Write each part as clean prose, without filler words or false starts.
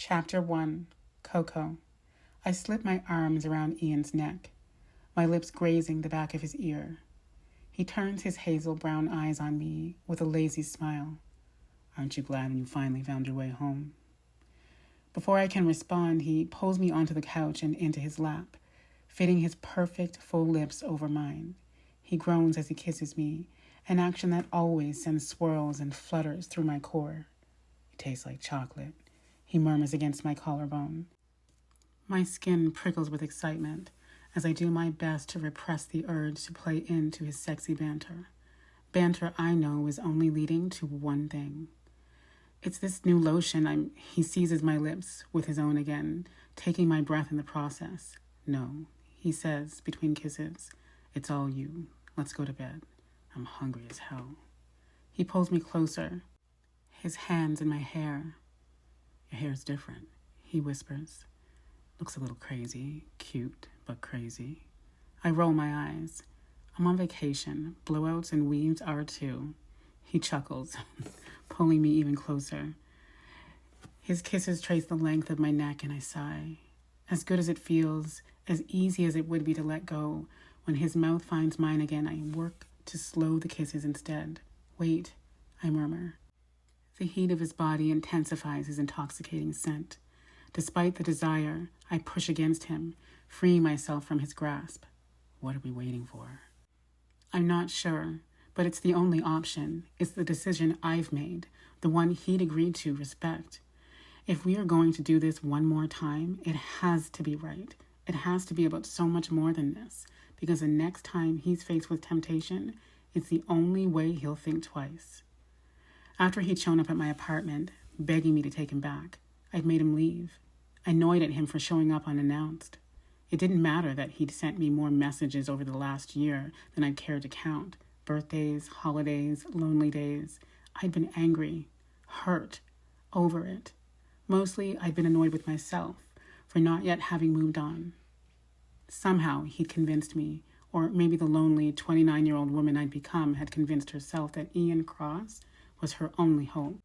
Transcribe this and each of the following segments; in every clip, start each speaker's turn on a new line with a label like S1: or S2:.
S1: Chapter 1. Coco. I slip my arms around Ian's neck, my lips grazing the back of his ear. He turns his hazel brown eyes on me with a lazy smile. Aren't you glad when you finally found your way home? Before I can respond, he pulls me onto the couch and into his lap, fitting his perfect full lips over mine. He groans as he kisses me, an action that always sends swirls and flutters through my core. "You taste like chocolate," he murmurs against my collarbone. My skin prickles with excitement as I do my best to repress the urge to play into his sexy banter. Banter I know is only leading to one thing. It's this new lotion. He seizes my lips with his own again, taking my breath in the process. "No," he says between kisses. "It's all you. Let's go to bed. I'm hungry as hell." He pulls me closer, his hands in my hair. "Your hair's different," he whispers. "Looks a little crazy. Cute, but crazy." I roll my eyes. I'm on vacation. Blowouts and weaves are too. He chuckles, pulling me even closer. His kisses trace the length of my neck and I sigh. As good as it feels, as easy as it would be to let go, when his mouth finds mine again, I work to slow the kisses instead. "Wait," I murmur. The heat of his body intensifies his intoxicating scent. Despite the desire, I push against him, freeing myself from his grasp. What are we waiting for? I'm not sure, but it's the only option. It's the decision I've made, the one he'd agreed to respect. If we are going to do this one more time, it has to be right. It has to be about so much more than this, because the next time he's faced with temptation, it's the only way he'll think twice. After he'd shown up at my apartment, begging me to take him back, I'd made him leave. I annoyed at him for showing up unannounced. It didn't matter that he'd sent me more messages over the last year than I'd cared to count. Birthdays, holidays, lonely days. I'd been angry, hurt, over it. Mostly, I'd been annoyed with myself for not yet having moved on. Somehow, he'd convinced me, or maybe the lonely 29-year-old woman I'd become had convinced herself that Ian Cross was her only hope.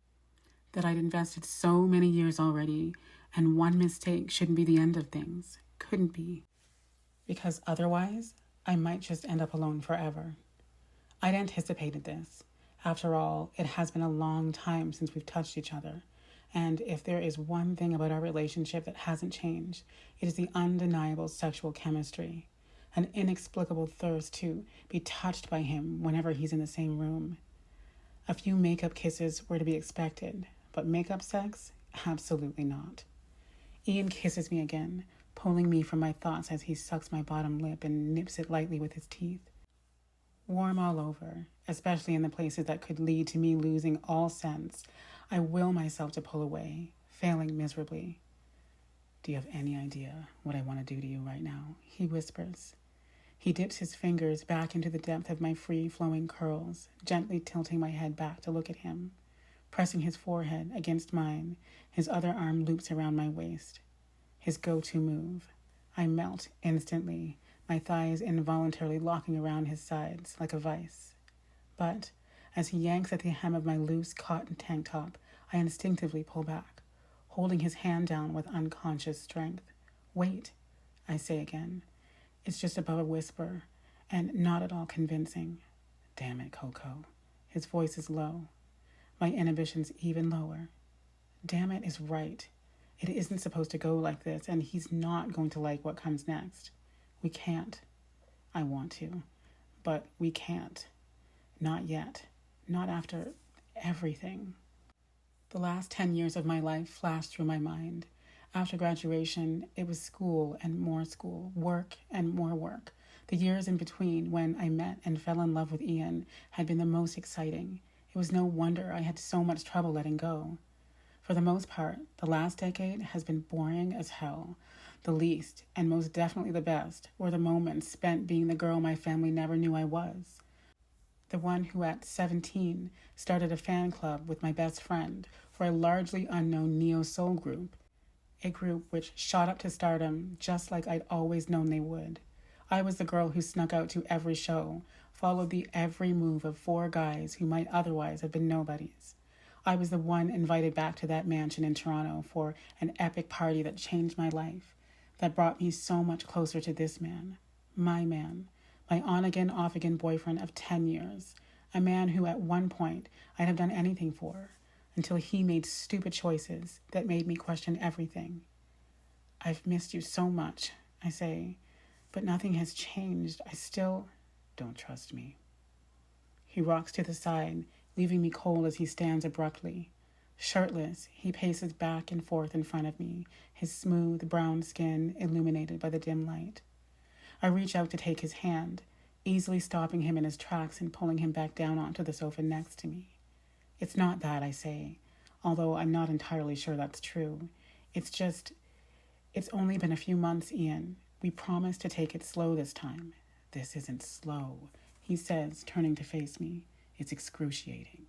S1: That I'd invested so many years already, and one mistake shouldn't be the end of things. Couldn't be. Because otherwise, I might just end up alone forever. I'd anticipated this. After all, it has been a long time since we've touched each other. And if there is one thing about our relationship that hasn't changed, it is the undeniable sexual chemistry. An inexplicable thirst to be touched by him whenever he's in the same room. A few makeup kisses were to be expected, but makeup sex? Absolutely not. Ian kisses me again, pulling me from my thoughts as he sucks my bottom lip and nips it lightly with his teeth. Warm all over, especially in the places that could lead to me losing all sense, I will myself to pull away, failing miserably. "Do you have any idea what I want to do to you right now?" he whispers. He dips his fingers back into the depth of my free-flowing curls, gently tilting my head back to look at him. Pressing his forehead against mine, his other arm loops around my waist. His go-to move. I melt instantly, my thighs involuntarily locking around his sides like a vice. But as he yanks at the hem of my loose cotton tank top, I instinctively pull back, holding his hand down with unconscious strength. "Wait," I say again. It's just above a whisper, and not at all convincing. "Damn it, Coco." His voice is low. My inhibitions even lower. Damn it is right. It isn't supposed to go like this, and he's not going to like what comes next. We can't. I want to, but we can't. Not yet. Not after everything. The last 10 years of my life flashed through my mind. After graduation, it was school and more school, work and more work. The years in between when I met and fell in love with Ian had been the most exciting. It was no wonder I had so much trouble letting go. For the most part, the last decade has been boring as hell. The least, and most definitely the best, were the moments spent being the girl my family never knew I was. The one who at 17 started a fan club with my best friend for a largely unknown neo-soul group. A group which shot up to stardom just like I'd always known they would. I was the girl who snuck out to every show, followed the every move of 4 guys who might otherwise have been nobodies. I was the one invited back to that mansion in Toronto for an epic party that changed my life, that brought me so much closer to this man, my on-again, off-again boyfriend of 10 years, a man who at one point I'd have done anything for, until he made stupid choices that made me question everything. I've missed you so much, I say, but nothing has changed. I still don't trust me. He rocks to the side, leaving me cold as he stands abruptly. Shirtless, he paces back and forth in front of me, his smooth brown skin illuminated by the dim light. I reach out to take his hand, easily stopping him in his tracks and pulling him back down onto the sofa next to me. It's not that, I say, although I'm not entirely sure that's true. It's only been a few months, Ian. We promised to take it slow this time. This isn't slow, he says, turning to face me. It's excruciating.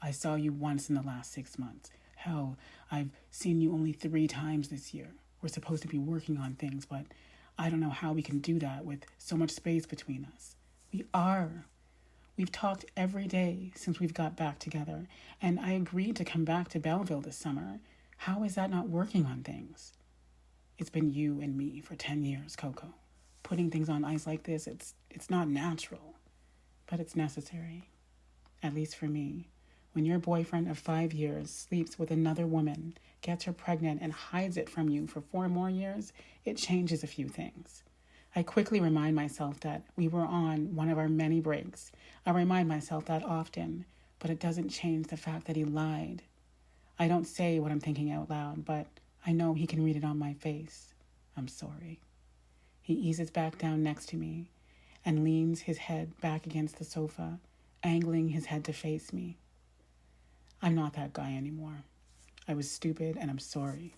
S1: I saw you once in the last 6 months. Hell, I've seen you only 3 times this year. We're supposed to be working on things, but I don't know how we can do that with so much space between us. We are. We've talked every day since we've got back together, and I agreed to come back to Belleville this summer. How is that not working on things? It's been you and me for 10 years, Coco. Putting things on ice like this, it's not natural, but it's necessary. At least for me. When your boyfriend of 5 years sleeps with another woman, gets her pregnant, and hides it from you for 4 more years, it changes a few things. I quickly remind myself that we were on one of our many breaks. I remind myself that often, but it doesn't change the fact that he lied. I don't say what I'm thinking out loud, but I know he can read it on my face. I'm sorry. He eases back down next to me and leans his head back against the sofa, angling his head to face me. I'm not that guy anymore. I was stupid and I'm sorry.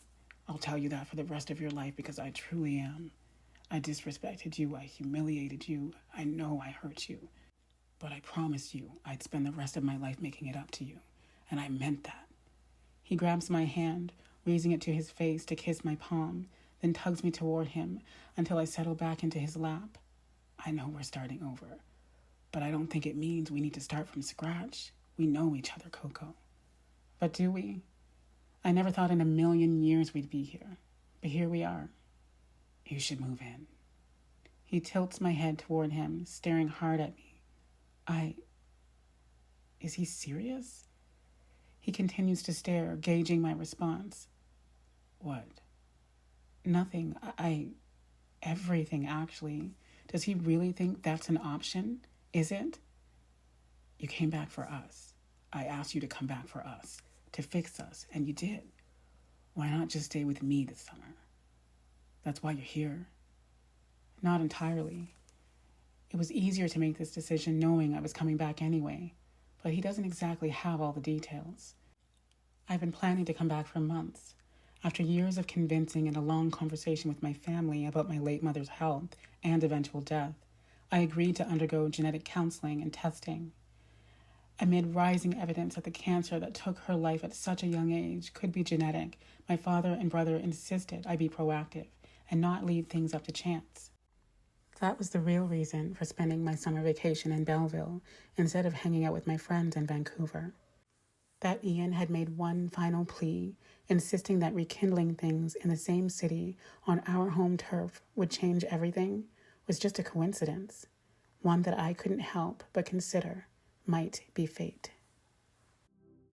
S1: I'll tell you that for the rest of your life because I truly am. I disrespected you. I humiliated you. I know I hurt you. But I promised you I'd spend the rest of my life making it up to you. And I meant that. He grabs my hand, raising it to his face to kiss my palm, then tugs me toward him until I settle back into his lap. I know we're starting over, but I don't think it means we need to start from scratch. We know each other, Coco. But do we? I never thought in a million years we'd be here, but here we are. You should move in. He tilts my head toward him, staring hard at me. Is he serious? He continues to stare, gauging my response. What? Nothing. Everything, actually. Does he really think that's an option? Is it? You came back for us. I asked you to come back for us, to fix us, and you did. Why not just stay with me this summer? That's why you're here. Not entirely. It was easier to make this decision knowing I was coming back anyway, but he doesn't exactly have all the details. I've been planning to come back for months. After years of convincing and a long conversation with my family about my late mother's health and eventual death, I agreed to undergo genetic counseling and testing. Amid rising evidence that the cancer that took her life at such a young age could be genetic, my father and brother insisted I be proactive and not leave things up to chance. That was the real reason for spending my summer vacation in Belleville instead of hanging out with my friends in Vancouver. That Ian had made one final plea, insisting that rekindling things in the same city on our home turf would change everything, was just a coincidence, one that I couldn't help but consider might be fate.